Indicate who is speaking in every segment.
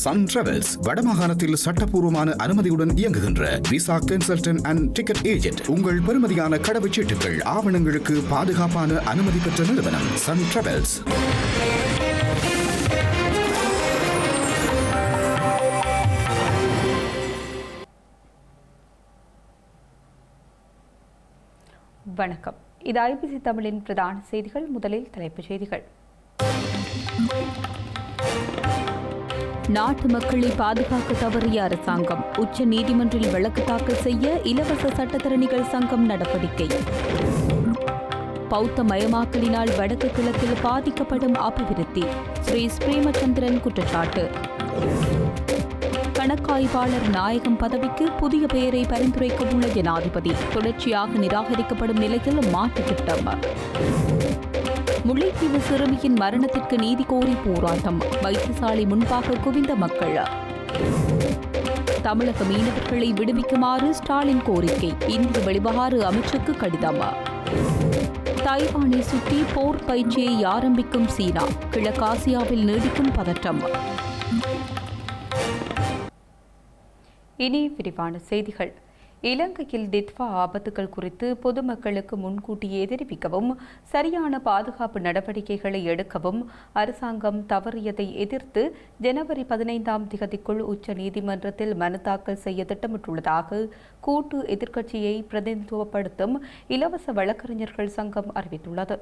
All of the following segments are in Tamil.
Speaker 1: சன் டிராவல்ஸ் வடமாகாணத்தில் சட்டப்பூர்வமான அனுமதியுடன் இயங்குகின்ற visa consultant and ticket agent. உங்கள் பெறுமதியான கடவுச்சீட்டுகள் ஆவணங்களுக்கு பாதுகாப்பான அனுமதி பெற்ற நிறுவனம் சன் டிராவல்ஸ்.
Speaker 2: வணக்கம். இது ஐபிசி தமிழின் பிரதான செய்திகள். முதலில் தலைப்புச் செய்திகள். நாட்டு மக்களை பாதுகாக்க தவறிய அரசாங்கம். உச்ச நீதிமன்றில் வழக்கு தாக்கல் செய்ய இலவச சட்டத்தரணிகள் சங்கம் நடவடிக்கை. பௌத்த மயமாக்கலினால் வடக்கு கிழக்கில் பாதிக்கப்படும் அபிவிருத்தி. ஸ்ரீ பிரேமச்சந்திரன் குற்றச்சாட்டு. கணக்காய்வாளர் நாயகம் பதவிக்கு புதிய பெயரை பரிந்துரைக்க உள்ள ஜனாதிபதி. தொடர்ச்சியாக நிராகரிக்கப்படும் நிலையில் மாற்று திட்டம். முல்லைத்தீவு சிறுமியின் மரணத்திற்கு நீதி கோரி போராட்டம். வைத்தியசாலை முன்பாக குவிந்த மக்கள். தமிழக மீனவர்களை விடுவிக்குமாறு ஸ்டாலின் கோரிக்கை. இந்திய வெளிவிவகார அமைச்சுக்கு கடிதம். தைவானை சுற்றி போர் பயிற்சியை ஆரம்பிக்கும் சீனா. கிழக்காசியாவில் நீடிக்கும் பதற்றம். இனி விரிவான செய்திகள். இலங்கையில் டிட்வா ஆபத்துகள் குறித்து பொதுமக்களுக்கு முன்கூட்டியே தெரிவிக்கவும் சரியான பாதுகாப்பு நடவடிக்கைகளை எடுக்கவும் அரசாங்கம் தவறியதை எதிர்த்து ஜனவரி 15 உச்ச நீதிமன்றத்தில் மனு தாக்கல் செய்ய திட்டமிட்டுள்ளதாக கூட்டு எதிர்க்கட்சியை பிரதிநிதித்துவப்படுத்தும் இலவச வழக்கறிஞர்கள் சங்கம் அறிவித்துள்ளது.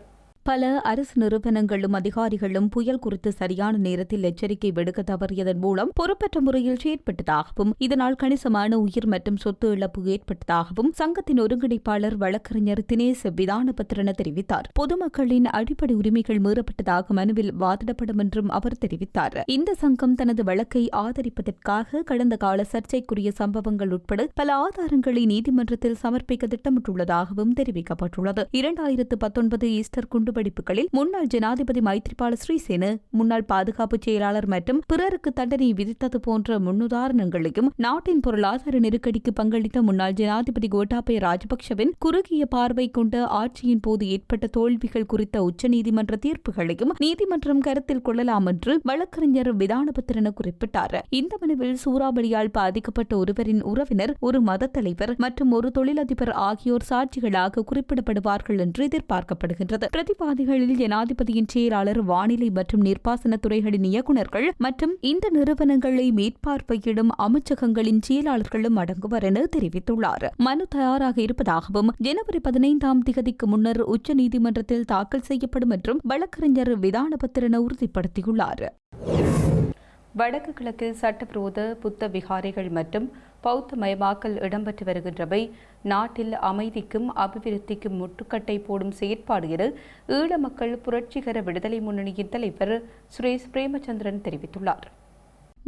Speaker 2: பல அரசு நிறுவனங்களும் அதிகாரிகளும் புயல் குறித்து சரியான நேரத்தில் எச்சரிக்கை விடுக்க தவறியதன் மூலம் பொறுப்பற்ற முறையில் செயற்பட்டதாகவும் இதனால் கணிசமான உயிர் மற்றும் சொத்து இழப்பு ஏற்பட்டதாகவும் சங்கத்தின் ஒருங்கிணைப்பாளர் வழக்கறிஞர் தினேஷ் விதானபத்திரன தெரிவித்தார். பொதுமக்களின் அடிப்படை உரிமைகள் மீறப்பட்டதாக மனுவில் வாதிடப்படும் என்றும் அவர் தெரிவித்தார். இந்த சங்கம் தனது வழக்கை ஆதரிப்பதற்காக கடந்த கால சர்ச்சைக்குரிய சம்பவங்கள் உட்பட பல ஆதாரங்களை நீதிமன்றத்தில் சமர்ப்பிக்க திட்டமிட்டுள்ளதாகவும் தெரிவிக்கப்பட்டுள்ளது. 2019 ஈஸ்டர் குண்டு வெடிப்புகளில் முன்னாள் ஜனாதிபதி மைத்ரிபால சிறிசேன, முன்னாள் பாதுகாப்பு செயலாளர் மற்றும் பிறருக்கு தண்டனை விதித்தது போன்ற முன்னுதாரணங்களையும் நாட்டின் பொருளாதார நெருக்கடிக்கு பங்களித்த முன்னாள் ஜனாதிபதி கோட்டாபய ராஜபக்சவின் குறுகிய பார்வை கொண்ட ஆட்சியின் போது ஏற்பட்ட தோல்விகள் குறித்த உச்சநீதிமன்ற தீர்ப்புகளையும் நீதிமன்றம் கருத்தில் கொள்ளலாம் என்று வழக்கறிஞர் விதானபத்திரன குறிப்பிட்டார். இந்த மனுவில் சூறாவளியால் பாதிக்கப்பட்ட ஒருவரின் உறவினர், ஒரு மத தலைவர் மற்றும் ஒரு தொழிலதிபர் ஆகியோர் சாட்சிகளாக குறிப்பிடப்படுவார்கள் என்று எதிர்பார்க்கப்படுகின்றது. வாதிகளில் ஜனாதிபதியின் செயலாளர், வானிலை மற்றும் நீர்ப்பாசன துறைகளின் இயக்குநர்கள் மற்றும் இந்த நிறுவனங்களை மேற்பார்வையிடும் அமைச்சகங்களின் செயலாளர்களும் அடங்குவர் என தெரிவித்துள்ளார். மனு தயாராக இருப்பதாகவும் ஜனவரி 15 முன்னர் உச்சநீதிமன்றத்தில் தாக்கல் செய்யப்படும் என்றும் வழக்கறிஞர் விதானபத்திரன உறுதிப்படுத்தியுள்ளார். வடக்கு கிழக்கில் சட்டவிரோத புத்த விகாரைகள் மற்றும் பௌத்த மயமாக்கல் இடம்பெற்று வருகின்றவை நாட்டில் அமைதிக்கும் அபிவிருத்திக்கும் முட்டுக்கட்டை போடும் செயற்பாடு என ஈழ மக்கள் புரட்சிகர விடுதலை முன்னணியின் தலைவர் ஸ்ரீ பிரேமச்சந்திரன் தெரிவித்துள்ளார்.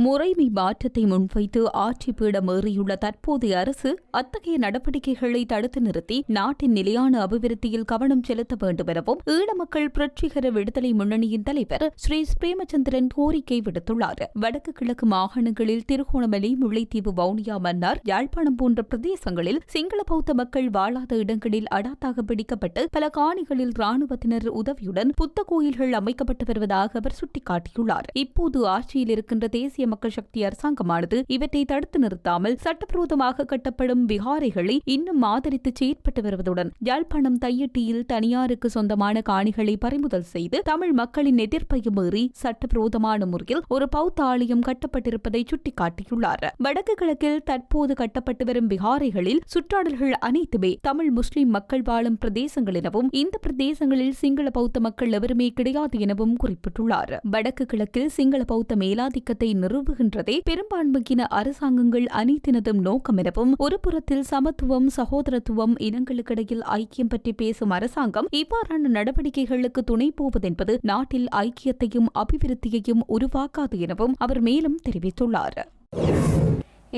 Speaker 2: முறைமை மாற்றத்தை முன்வைத்து ஆட்சி பீடமேறியுள்ள தற்போதைய அரசு அத்தகைய நடவடிக்கைகளை தடுத்து நிறுத்தி நாட்டின் நிலையான அபிவிருத்தியில் கவனம் செலுத்த வேண்டும் எனவும் ஈழ மக்கள் புரட்சிகர விடுதலை முன்னணியின் தலைவர் ஸ்ரீ பிரேமச்சந்திரன் கோரிக்கை விடுத்துள்ளார். வடக்கு கிழக்கு மாகாணங்களில் திருகோணமலை, முல்லைத்தீவு, வவுனியா, மன்னார், யாழ்ப்பாணம் போன்ற பிரதேசங்களில் சிங்கள பௌத்த மக்கள் வாழாத இடங்களில் அடாத்தாக பிடிக்கப்பட்டு பல காணிகளில் இராணுவத்தினர் உதவியுடன் புத்த கோயில்கள் அமைக்கப்பட்டு வருவதாக அவர் சுட்டிக்காட்டியுள்ளார். இப்போது ஆட்சியில் இருக்கின்ற தேசிய மக்கள் சக்தி அரசாங்கமானது இவற்றை தடுத்து நிறுத்தாமல் சட்டவிரோதமாக கட்டப்படும் விகாரைகளை இன்னும் ஆதரித்து செயற்பட்டு வருவதுடன் யாழ்ப்பாணம் தையிட்டியில் தனியாருக்கு சொந்தமான காணிகளை பறிமுதல் செய்து தமிழ் மக்களின் எதிர்ப்பையும் மீறி சட்டவிரோதமான முறையில் ஒரு பௌத்த ஆலயம் கட்டப்பட்டிருப்பதை சுட்டிக்காட்டியுள்ளார். வடக்கு கிழக்கில் தற்போது கட்டப்பட்டு வரும் விகாரைகளில் சுற்றாடல்கள் அனைத்துமே தமிழ் முஸ்லிம் மக்கள் வாழும் பிரதேசங்கள் எனவும் இந்த பிரதேசங்களில் சிங்கள பௌத்த மக்கள் எவருமே கிடையாது எனவும் குறிப்பிட்டுள்ளார். வடக்கு கிழக்கில் சிங்கள பௌத்த மேலாதிக்கத்தை நிறுவுகின்றதே பெரும்பான்மையின அரசாங்கங்கள் அனைத்தினதும் நோக்கம் எனவும் ஒருபுறத்தில் சமத்துவம், சகோதரத்துவம், இனங்களுக்கிடையில் ஐக்கியம் பற்றி பேசும் அரசாங்கம் இவ்வாறான நடவடிக்கைகளுக்கு துணை போவதென்பது நாட்டில் ஐக்கியத்தையும் அபிவிருத்தியையும் உருவாக்காது எனவும் அவர் மேலும் தெரிவித்துள்ளார்.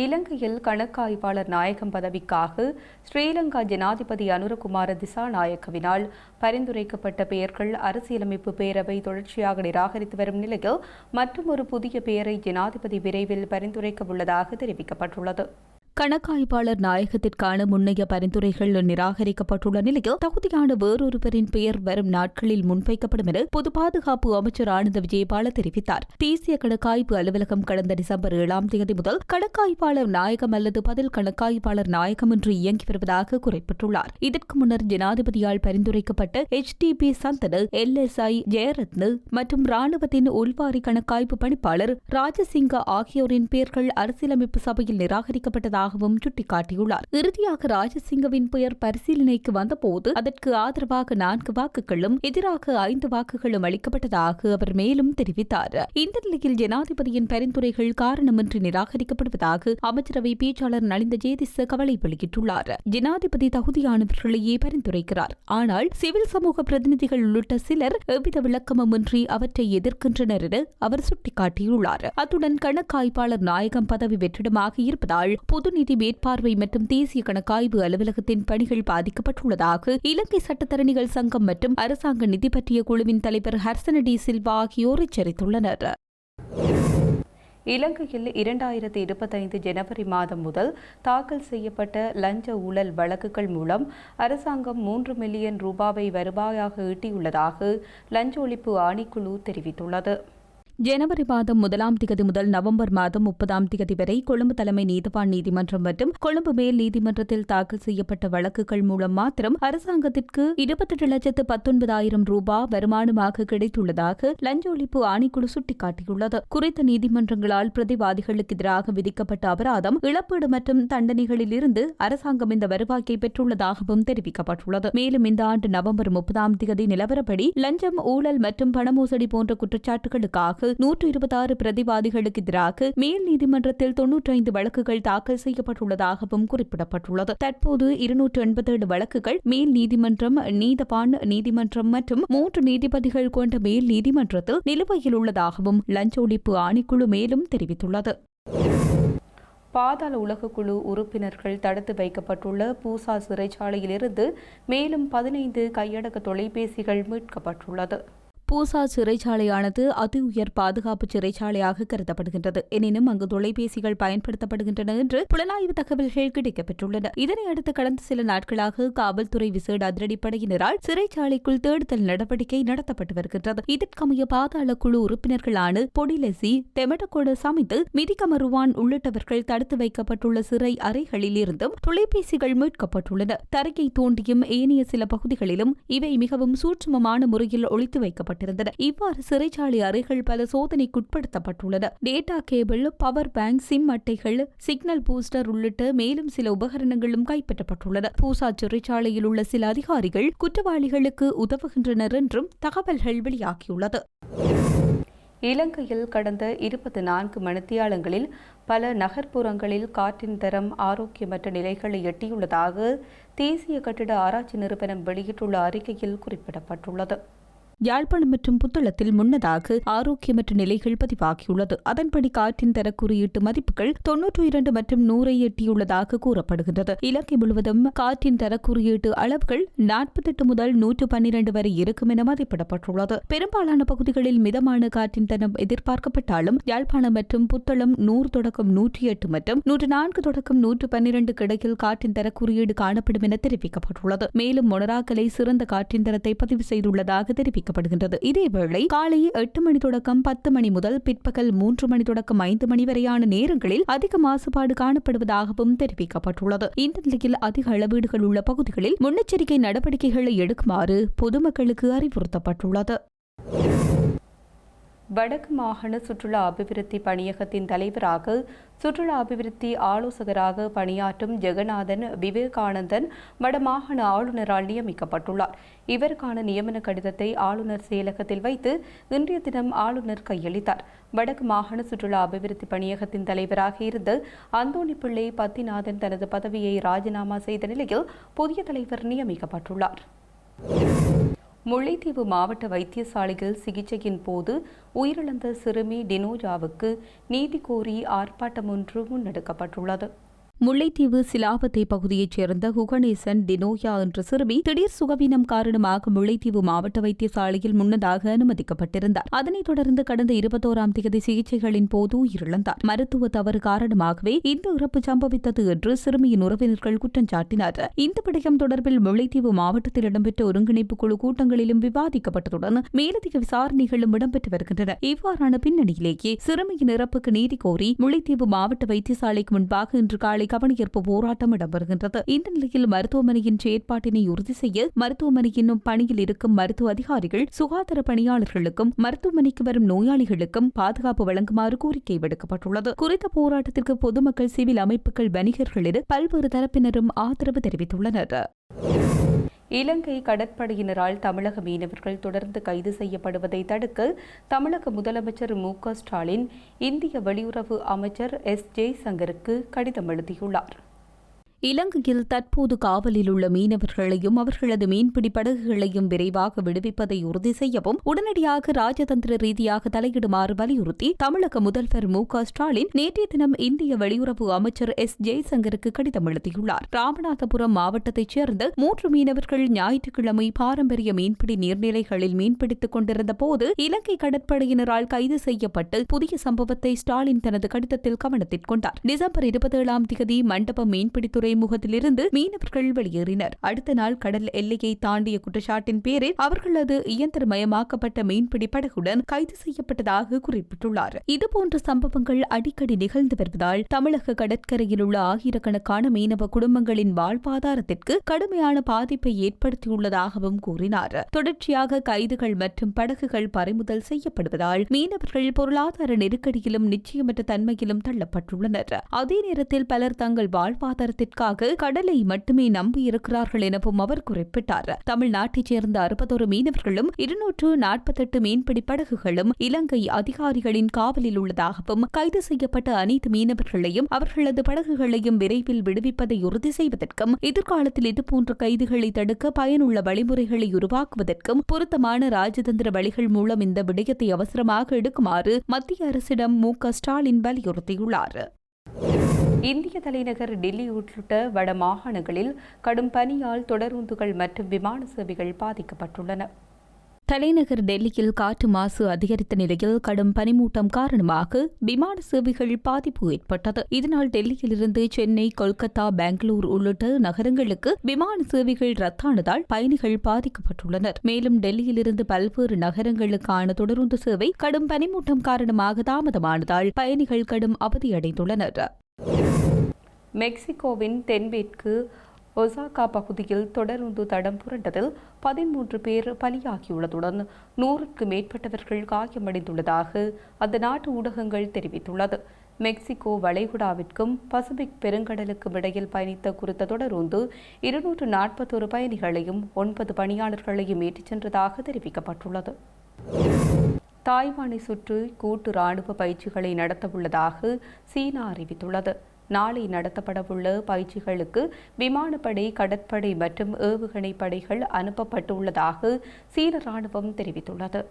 Speaker 2: இலங்கையில் கணக்காய்வாளர் நாயகம் பதவிக்காக ஸ்ரீலங்கா ஜனாதிபதி அனுரகுமார திசாநாயக்கவினால் பரிந்துரைக்கப்பட்ட பெயர்கள் அரசியலமைப்பு பேரவை தொடர்ச்சியாக நிராகரித்து வரும் நிலையில் மற்றொரு புதிய பெயரை ஜனாதிபதி விரைவில் பரிந்துரைக்க உள்ளதாக தெரிவிக்கப்பட்டுள்ளது. கணக்காய்வாளர் நாயகத்திற்கான முன்னைய பரிந்துரைகள் நிராகரிக்கப்பட்டுள்ள நிலையில் தகுதியான வேறொருவரின் பெயர் வரும் நாட்களில் முன்வைக்கப்படும் என பொது பாதுகாப்பு அமைச்சர் ஆனந்த விஜயபால தெரிவித்தார். தேசிய கணக்காய்வு அலுவலகம் கடந்த டிசம்பர் 7 முதல் கணக்காய்வாளர் நாயகம் அல்லது பதில் கணக்காய்வாளர் நாயகம் என்று இயங்கி வருவதாக குறிப்பிட்டுள்ளார். இதற்கு முன்னர் ஜனாதிபதியால் பரிந்துரைக்கப்பட்ட HDP சந்தன, LSI ஜெயரத்ன மற்றும் ராணுவத்தின் உள்வாரி கணக்காய்வு பணிப்பாளர் ராஜசிங்க ஆகியோரின் பெயர்கள் அரசியலமைப்பு சபையில் நிராகரிக்கப்பட்டதாக சுட்டிக்காட்டியுள்ளார். இறுதியாக ராஜசிங்கவின் பெயர் பரிசீலனைக்கு வந்தபோது அதற்கு ஆதரவாக 4 வாக்குகளும் எதிராக 5 வாக்குகளும் அளிக்கப்பட்டதாக அவர் மேலும் தெரிவித்தார். இந்த நிலையில் ஜனாதிபதியின் பரிந்துரைகள் காரணமின்றி நிராகரிக்கப்படுவதாக அமைச்சரவை பேச்சாளர் நலிந்த ஜேதிச கவலை வெளியிட்டுள்ளார். ஜனாதிபதி தகுதியானவர்களையே பரிந்துரைக்கிறார், ஆனால் சிவில் சமூக பிரதிநிதிகள் உள்ளிட்ட சிலர் எவ்வித விளக்கமுமின்றி அவற்றை எதிர்க்கின்றனர் என அவர் சுட்டிக்காட்டியுள்ளார். அத்துடன் கணக்காய்வாளர் நாயகம் பதவி வெற்றிடமாக இருப்பதால் பொது நிதி மேற்பார்வை மற்றும் தேசிய கணக்காய்வு அலுவலகத்தின் பணிகள் பாதிக்கப்பட்டுள்ளதாக இலங்கை சட்டத்தரணிகள் சங்கம் மற்றும் அரசாங்க நிதி பற்றிய குழுவின் தலைவர் ஹர்சன டி சில்வா ஆகியோர் எச்சரித்துள்ளனர். இலங்கையில் 2025 ஜனவரி மாதம் முதல் தாக்கல் செய்யப்பட்ட லஞ்ச ஊழல் வழக்குகள் மூலம் அரசாங்கம் 3 மில்லியன் ரூபாவை வருவாயாக ஈட்டியுள்ளதாக லஞ்ச ஒழிப்பு ஆணைக்குழு தெரிவித்துள்ளது. ஜனவரி மாதம் 1 முதல் நவம்பர் மாதம் 30 வரை கொழும்பு தலைமை நீதிவான் நீதிமன்றம் மற்றும் கொழும்பு மேல் நீதிமன்றத்தில் தாக்கல் செய்யப்பட்ட வழக்குகள் மூலம் மாத்திரம் அரசாங்கத்திற்கு 28,19,000 ரூபாய் வருமானமாக கிடைத்துள்ளதாக லஞ்ச ஒழிப்பு ஆணைக்குழு சுட்டிக்காட்டியுள்ளது. குறித்த நீதிமன்றங்களால் பிரதிவாதிகளுக்கு எதிராக விதிக்கப்பட்ட அபராதம், இழப்பீடு மற்றும் தண்டனைகளில் இருந்து அரசாங்கம் இந்த வருவாயை பெற்றுள்ளதாகவும் தெரிவிக்கப்பட்டுள்ளது. மேலும் இந்த ஆண்டு நவம்பர் 30 நிலவரப்படி லஞ்சம், ஊழல் மற்றும் பண மோசடி போன்ற குற்றச்சாட்டுகளுக்காக 126 பிரதிவாதிகளுக்கு எதிராக மேல் நீதிமன்றத்தில் 95 வழக்குகள் தாக்கல் செய்யப்பட்டுள்ளதாகவும் குறிப்பிடப்பட்டுள்ளது. தற்போது 287 வழக்குகள் மேல் நீதிமன்றம், நீதவான் நீதிமன்றம் மற்றும் 3 நீதிபதிகள் கொண்ட மேல் நீதிமன்றத்தில் நிலுவையில் உள்ளதாகவும் லஞ்ச ஒழிப்பு ஆணைக்குழு மேலும் தெரிவித்துள்ளது. பாதாள உலகக்குழு உறுப்பினர்கள் தடுத்து வைக்கப்பட்டுள்ள பூசா சிறைச்சாலையிலிருந்து மேலும் 15 கையடக்க தொலைபேசிகள் மீட்கப்பட்டுள்ளது. பூசா சிறைச்சாலையானது அதி உயர் பாதுகாப்பு சிறைச்சாலையாக கருதப்படுகின்றது. எனினும் அங்கு தொலைபேசிகள் பயன்படுத்தப்படுகின்றன என்று புலனாய்வு தகவல்கள் கிடைக்கப்பெற்றுள்ளன. இதனையடுத்து கடந்த சில நாட்களாக காவல்துறை விசேட அதிரடிப்படையினரால் சிறைச்சாலைக்குள் தேடுதல் நடவடிக்கை நடத்தப்பட்டு வருகின்றது. இதற்கமைய பாதாள குழு உறுப்பினர்களான பொடிலசி, தெமடகொட சமிந்து, மிதிகமருவான் உள்ளிட்டவர்கள் தடுத்து வைக்கப்பட்டுள்ள சிறை அறைகளில் இருந்தும் தொலைபேசிகள் மீட்கப்பட்டுள்ளன. தரையை தோண்டியும் ஏனைய சில பகுதிகளிலும் இவை மிகவும் சூட்சுமமான முறையில் ஒளித்து வைக்கப்பட்டன. இவ்வாறு சிறைச்சாலை அறைகள் பல சோதனைக்குட்படுத்தப்பட்டுள்ளன. Data cable, power bank, sim அட்டைகள், சிக்னல் பூஸ்டர் உள்ளிட்ட மேலும் சில உபகரணங்களும் கைப்பற்றப்பட்டுள்ளன. பூசா சிறைச்சாலையில் உள்ள சில அதிகாரிகள் குற்றவாளிகளுக்கு உதவுகின்றனர் என்றும் தகவல்கள் வெளியாகியுள்ளது. இலங்கையில் கடந்த 24 மணித்தியாலங்களில் பல நகர்ப்புறங்களில் காற்றின் தரம் ஆரோக்கியமற்ற நிலைகளை எட்டியுள்ளதாக தேசிய கட்டிட ஆராய்ச்சி நிறுவனம் வெளியிட்டுள்ள அறிக்கையில் குறிப்பிடப்பட்டுள்ளது. யாழ்ப்பாணம் மற்றும் புத்தளத்தில் முன்னதாக ஆரோக்கியமற்ற நிலைகள் பதிவாகியுள்ளது. அதன்படி காற்றின் தர குறியீட்டு மதிப்புகள் 92 மற்றும் 100 எட்டியுள்ளதாக கூறப்படுகின்றது. இலங்கை முழுவதும் காற்றின் தர குறியீட்டு அளவுகள் 48 முதல் 112 வரை இருக்கும் என மதிப்பிடப்பட்டுள்ளது. பெரும்பாலான பகுதிகளில் மிதமான காற்றின் தரம் எதிர்பார்க்கப்பட்டாலும் யாழ்ப்பாணம் மற்றும் புத்தளம் 100 தொடக்கம் 108 மற்றும் 104 தொடக்கம் 112 கிடையில் காற்றின் தர குறியீடு காணப்படும் என தெரிவிக்கப்பட்டுள்ளது. மேலும் மொனராகலை சிறந்த காற்றின் தரத்தை பதிவு செய்துள்ளதாக தெரிவிக்கப்பட்டுள்ளது. இதேவேளை காலை 8 மணி தொடக்கம் 10 மணி முதல் பிற்பகல் 3 மணி தொடக்கம் 5 மணி வரையான நேரங்களில் அதிக மாசுபாடு காணப்படுவதாகவும் தெரிவிக்கப்பட்டுள்ளது. இந்த நிலையில் அதிக அளவீடுகள் உள்ள பகுதிகளில் முன்னெச்சரிக்கை நடவடிக்கைகளை எடுக்குமாறு பொதுமக்களுக்கு அறிவுறுத்தப்பட்டுள்ளது. வடக்கு மாகாண சுற்றுலா அபிவிருத்தி பணியகத்தின் தலைவராக சுற்றுலா அபிவிருத்தி ஆலோசகராக பணியாற்றும் ஜெகநாதன் விவேகானந்தன் வடமாகாண ஆளுநரால் நியமிக்கப்பட்டுள்ளார். இவருக்கான நியமன கடிதத்தை ஆளுநர் செயலகத்தில் வைத்து இன்றைய தினம் ஆளுநர் கையளித்தார். வடக்கு மாகாண சுற்றுலா அபிவிருத்தி பணியகத்தின் தலைவராக இருந்த அந்தோணி பிள்ளை பத்திநாதன் தனது பதவியை ராஜினாமா செய்த நிலையில் புதிய தலைவர் நியமிக்கப்பட்டுள்ளார். முல்லைத்தீவு மாவட்ட வைத்தியசாலையில் சிகிச்சையின் போது உயிரிழந்த சிறுமி டினோஜாவுக்கு நீதி கோரி ஆர்ப்பாட்டம் ஒன்று முன்னெடுக்கப்பட்டுள்ளது. முல்லைத்தீவு சிலாவத்தை பகுதியைச் சேர்ந்த குகணேசன் டினோயா என்ற சிறுமி திடீர் சுகவீனம் காரணமாக முல்லைத்தீவு மாவட்ட வைத்தியசாலையில் முன்னதாக அனுமதிக்கப்பட்டிருந்தார். அதனைத் தொடர்ந்து கடந்த 21ஆம் தேதி சிகிச்சைகளின் போது உயிரிழந்தார். மருத்துவ தவறு காரணமாகவே இந்த இறப்பு சம்பவித்தது என்று சிறுமியின் உறவினர்கள் குற்றம் சாட்டினர். இந்த விடயம் தொடர்பில் முல்லைத்தீவு மாவட்டத்தில் இடம்பெற்ற ஒருங்கிணைப்பு குழு கூட்டங்களிலும் விவாதிக்கப்பட்டதுடன் மேலதிக விசாரணைகளும் இடம்பெற்று வருகின்றன. இவ்வாறான பின்னணியிலேயே சிறுமியின் இறப்புக்கு நீதி கோரி முல்லைத்தீவு மாவட்ட வைத்தியசாலைக்கு முன்பாக இன்று காலை கவனஈர்ப்பு போராட்டம் இடம்பெறுகின்றது. இந்த நிலையில் மருத்துவமனையின் செயற்பாட்டினை உறுதி செய்ய மருத்துவமனையின் பணியில் இருக்கும் மருத்துவ அதிகாரிகள் சுகாதார பணியாளர்களுக்கும் மருத்துவமனைக்கு வரும் நோயாளிகளுக்கும் பாதுகாப்பு வழங்குமாறு கோரிக்கை விடுக்கப்பட்டுள்ளது. குறித்த போராட்டத்திற்கு பொதுமக்கள், சிவில் அமைப்புகள், வணிகர்கள் என பல்வேறு தரப்பினரும் ஆதரவு தெரிவித்துள்ளனர். இலங்கை கடற்படையினரால் தமிழக மீனவர்கள் தொடர்ந்து கைது செய்யப்படுவதை தடுக்க தமிழக முதலமைச்சர் மு.க. ஸ்டாலின் இந்திய வெளியுறவு அமைச்சர் எஸ். ஜெய்சங்கருக்கு கடிதம் எழுதியுள்ளார். இலங்கையில் தற்போது காவலில் உள்ள மீனவர்களையும் அவர்களது மீன்பிடி படகுகளையும் விரைவாக விடுவிப்பதை உறுதி செய்யவும் உடனடியாக ராஜதந்திர ரீதியாக தலையிடுமாறு வலியுறுத்தி தமிழக முதல்வர் மு.க. ஸ்டாலின் நேற்றைய தினம் இந்திய வெளியுறவு அமைச்சர் எஸ். ஜெய்சங்கருக்கு கடிதம் எழுதியுள்ளார். ராமநாதபுரம் மாவட்டத்தைச் சேர்ந்த 3 மீனவர்கள் ஞாயிற்றுக்கிழமை பாரம்பரிய மீன்பிடி நீர்நிலைகளில் மீன்பிடித்துக் கொண்டிருந்த போது இலங்கை கடற்படையினரால் கைது செய்யப்பட்டு புதிய சம்பவத்தை ஸ்டாலின் தனது கடிதத்தில் கவனத்தில் கொண்டார். டிசம்பர் 27ஆம் தேதி மண்டபம் மீன்பிடித்துறை துறைமுகத்திலிருந்து மீனவர்கள் வெளியேறினர். அடுத்த நாள் கடல் எல்லையை தாண்டிய குற்றச்சாட்டின் பேரில் அவர்களது இயந்திரமயமாக்கப்பட்ட மீன்பிடி படகுடன் கைது செய்யப்பட்டதாக குறிப்பிட்டுள்ளார். இதுபோன்ற சம்பவங்கள் அடிக்கடி நிகழ்ந்து வருவதால் தமிழக கடற்கரையில் உள்ள ஆயிரக்கணக்கான மீனவ குடும்பங்களின் வாழ்வாதாரத்திற்கு கடுமையான பாதிப்பை ஏற்படுத்தியுள்ளதாகவும் கூறினார். தொடர்ச்சியாக கைதுகள் மற்றும் படகுகள் பறிமுதல் செய்யப்படுவதால் மீனவர்கள் பொருளாதார நெருக்கடியிலும் நிச்சயமற்ற தன்மையிலும் தள்ளப்பட்டுள்ளனர். அதே நேரத்தில் பலர் தங்கள் வாழ்வாதாரத்திற்கு கடலை மட்டுமே நம்பியிருக்கிறார்கள் எனவும் அவர் குறிப்பிட்டார். தமிழ்நாட்டைச் சேர்ந்த 61 மீனவர்களும் 248 மீன்பிடி படகுகளும் இலங்கை அதிகாரிகளின் காவலில் உள்ளதாகவும் கைது செய்யப்பட்ட அனைத்து மீனவர்களையும் அவர்களது படகுகளையும் விரைவில் விடுவிப்பதை உறுதி செய்வதற்கும் எதிர்காலத்தில் இதுபோன்ற கைதுகளை தடுக்க பயனுள்ள வழிமுறைகளை உருவாக்குவதற்கும் பொருத்தமான ராஜதந்திர வழிகள் மூலம் இந்த விடயத்தை அவசரமாக எடுக்குமாறு மத்திய அரசிடம் மு.க. ஸ்டாலின் வலியுறுத்தியுள்ளார். இந்திய தலைநகர் டெல்லி உட்பட வட மாகாணங்களில் கடும் பனியால் தொடருந்துகள் மற்றும் விமான சேவைகள் பாதிக்கப்பட்டுள்ளன. தலைநகர் டெல்லியில் காற்று மாசு அதிகரித்த நிலையில் கடும் பனிமூட்டம் காரணமாக விமான சேவைகள் பாதிப்பு ஏற்பட்டது. இதனால் டெல்லியிலிருந்து சென்னை, கொல்கத்தா, பெங்களூர் உள்ளிட்ட நகரங்களுக்கு விமான சேவைகள் ரத்தானதால் பயணிகள் பாதிக்கப்பட்டுள்ளனர். மேலும் டெல்லியிலிருந்து பல்வேறு நகரங்களுக்கான தொடருந்து சேவை கடும் பனிமூட்டம் காரணமாக தாமதமானதால் பயணிகள் கடும் அவதியடைந்துள்ளனர். மெக்சிகோவின் தென்மேற்கு ஒசாகா பகுதியில் தொடருந்து தடம் புரண்டதில் 13 பேர் பலியாகியுள்ளதுடன் 100க்கும் மேற்பட்டவர்கள் காயமடைந்துள்ளதாக அந்த நாட்டு ஊடகங்கள் தெரிவித்துள்ளது. மெக்சிகோ வளைகுடாவிற்கும் பசிபிக் பெருங்கடலுக்கும் இடையில் பயணித்த குறித்த தொடருந்து 241 பயணிகளையும் 9 பணியாளர்களையும் ஏற்றிச் சென்றதாக தெரிவிக்கப்பட்டுள்ளது. தாய்வானை சுற்றி கூட்டு ராணுவ பயிற்சிகளை நடத்தவுள்ளதாக சீனா அறிவித்துள்ளது. நாளை நடத்தப்படவுள்ள பயிற்சிகளுக்கு விமானப்படை, கடற்படை மற்றும் ஏவுகணை படைகள் அனுப்பப்பட்டுள்ளதாக சீன ராணுவம் தெரிவித்துள்ளது.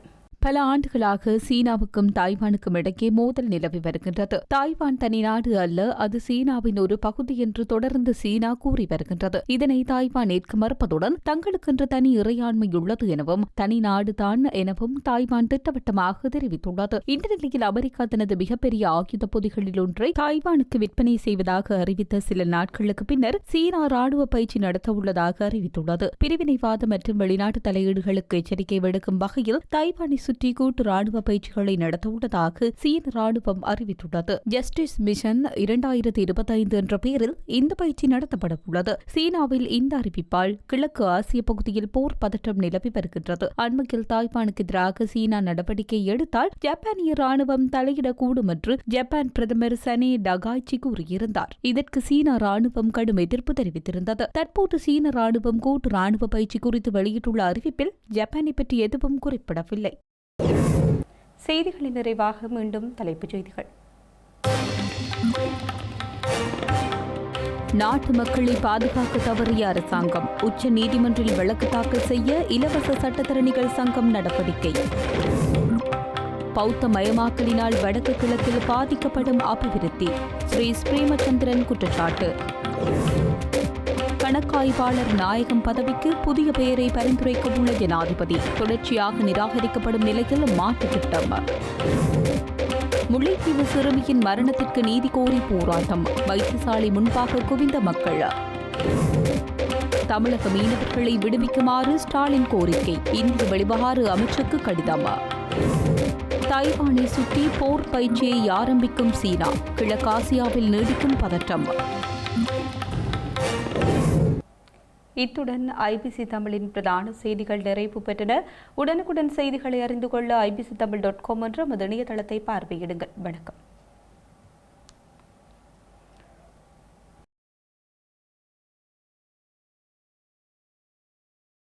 Speaker 2: பல ஆண்டுகளாக சீனாவுக்கும் தாய்வானுக்கும் இடையே மோதல் நிலவி வருகின்றது. தாய்வான் தனி நாடு அல்ல, அது சீனாவின் ஒரு பகுதி என்று தொடர்ந்து சீனா கூறி வருகின்றது. இதனை தாய்வான் ஏற்க மறுப்பதுடன் தங்களுக்கென்று தனி இறையாண்மை உள்ளது எனவும் தனி நாடுதான் எனவும் தாய்வான் திட்டவட்டமாக தெரிவித்துள்ளது. இந்த நிலையில் அமெரிக்கா தனது மிகப்பெரிய ஆயுத பொதிகளில் ஒன்றை தாய்வானுக்கு விற்பனை செய்வதாக அறிவித்த சில நாட்களுக்கு பின்னர் சீனா ராணுவ பயிற்சி நடத்தவுள்ளதாக அறிவித்துள்ளது. பிரிவினைவாத மற்றும் வெளிநாட்டு தலையீடுகளுக்கு எச்சரிக்கை விடுக்கும் வகையில் தாய்வானை சுற்றி கூட்டு ராணுவ பயிற்சிகளை நடத்தவுள்ளதாக சீன ராணுவம் அறிவித்துள்ளது. ஜஸ்டிஸ் மிஷன் 2025 என்ற பெயரில் இந்த பயிற்சி நடத்தப்பட உள்ளது. சீனாவில் இந்த அறிவிப்பால் கிழக்கு ஆசிய பகுதியில் போர் பதற்றம் நிலவி வருகின்றது. அண்மையில் தாய்வானுக்கு எதிராக சீனா நடவடிக்கை எடுத்தால் ஜப்பானிய ராணுவம் தலையிடக்கூடும் என்று ஜப்பான் பிரதமர் சனே டகாய்ச்சி கூறியிருந்தார். இதற்கு சீனா ராணுவம் கடும் எதிர்ப்பு தெரிவித்திருந்தது. தற்போது சீன ராணுவம் கூட்டு ராணுவ பயிற்சி குறித்து வெளியிட்டுள்ள அறிவிப்பில் ஜப்பானை பற்றி எதுவும் குறிப்பிடவில்லை. செய்திகளின் நிறைவாக மீண்டும் தலைப்புச் செய்திகள். நாட்டு மக்களை பாதுகாக்க தவறிய அரசாங்கம், உச்ச நீதிமன்றில் வழக்கு தாக்கல் செய்ய இலவச சட்டத்தரணிகள் சங்கம் நடவடிக்கை. பௌத்த மயமாக்கலினால் வடக்கு கிழக்கில் பாதிக்கப்படும் அபிவிருத்தி ஸ்ரீ ஸ்ரீமச்சந்திரன் குற்றச்சாட்டு. கணக்காய்வாளர் நாயகம் பதவிக்கு புதிய பெயரை பரிந்துரைக்க உள்ள ஜனாதிபதி தொடர்ச்சியாக நிராகரிக்கப்படும் நிலையில் மாற்றுத் திட்டம். முல்லைத்தீவு சிறுமியின் மரணத்திற்கு நீதி கோரி போராட்டம், வைத்தியசாலை முன்பாக குவிந்த மக்கள். தமிழக மீனவர்களை விடுவிக்குமாறு ஸ்டாலின் கோரிக்கை, இந்திய வெளிவிவகார அமைச்சருக்கு கடிதம். தைவானை சுற்றி போர் பயிற்சியை ஆரம்பிக்கும் சீனா, கிழக்காசியாவில் நீடிக்கும் பதற்றம். இத்துடன் ஐபிசி தமிழின் பிரதான செய்திகள் நிறைவு பெற்றன. உடனுக்குடன் செய்திகளை அறிந்து கொள்ள ibctamil.com என்ற நமது இணையதளத்தை பார்வையிடுங்கள். வணக்கம்.